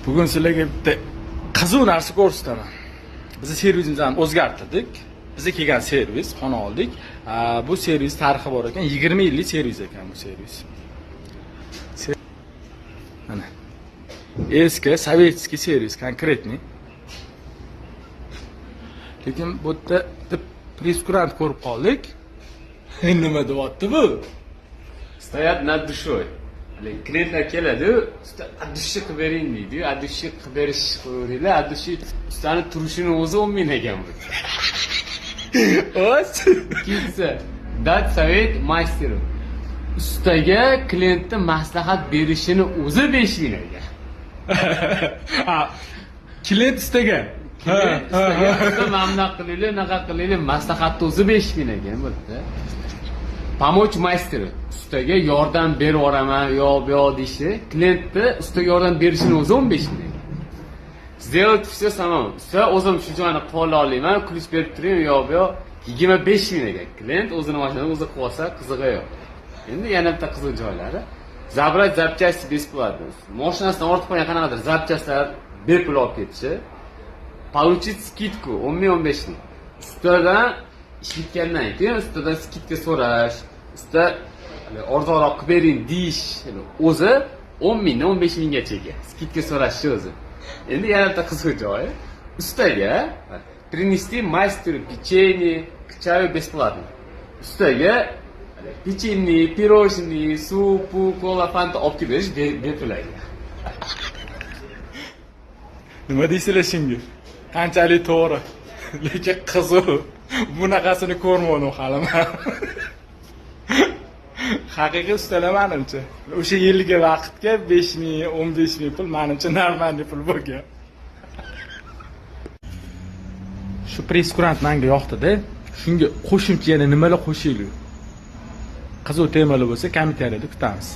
Bugun sizlarga bitta qiziq narsa ko'rsataman. Biz servisimizni o'zgartirdik. Bizga kelgan servis, xona oldik. Bu servis tarixi bor ekan, 20 yillik servis ekan bu servis. Mana. Eski sovetskiy servis, konkretniy. Lekin bu yerda presskurant ko'rib qoldik. Nima deyapti bu? Стоят над dушой. Klientlar keladi, addushi qilib bering deydi. Addushi qilib berish qo'yinglar. Addushi ustani turishini o'zi 10 ming ekan bu. O'z. Ikkinchisi, dat sovet masteru. Ustaga klientga maslahat berishini o'zi 5 ming ekan. Klient istagan. Usta mamnun qilinglar, naqa qilinglar, maslahatni o'zi 5 ming ekan bu yerda. Pomoch masteri. Ustaga yordam beraman, yo deyishi, klientga ustaga yordam berishini o'zi 15 ming. Сделать все самому. Usta o'zim shu joyni qo'lla olaman, ключ berib turing, yo 25 ming ekan. Klient o'zini mashinasini o'zi qilib olsa, qizig'i yo'q. Endi yana bitta qiziq joylari. Zabrat zapchasti бесплатно. Mashinasidan ortib qo'ygan qanaqadir zapchastlar bepul olib ketishi. Получить скидку 10-15 ming. Ustadan ish bitgandan keyin ustadan skidka so'rash, usta arzonroq qilib bering deyish, o'zi 10 mingdan 15 minggacha ekan. Skidka so'rashni o'zi. Endi yana bitta qiziq joyi. Ustaga принести мастеру печенье, к чаю бесплатно. Ustaga pechenye, pirojniy, sup, kola, fanta olib kelib berish bepul ekan. Nima deysizlar shunga? Qanchalik to'g'ri. Lekin qiziq. Bunaqasini ko'rmadim hali men. Haqiqiy ustalar menimcha. O'sha yilgi vaqtga 5 ming, 15 ming pul menimcha normalniy pul bo'lgan. Shu presskurant menga yoqdi-da. Shunga qo'shimcha yana nimalar qo'shaylik? Qiziq temalar bo'lsa kommentariyada kutamiz.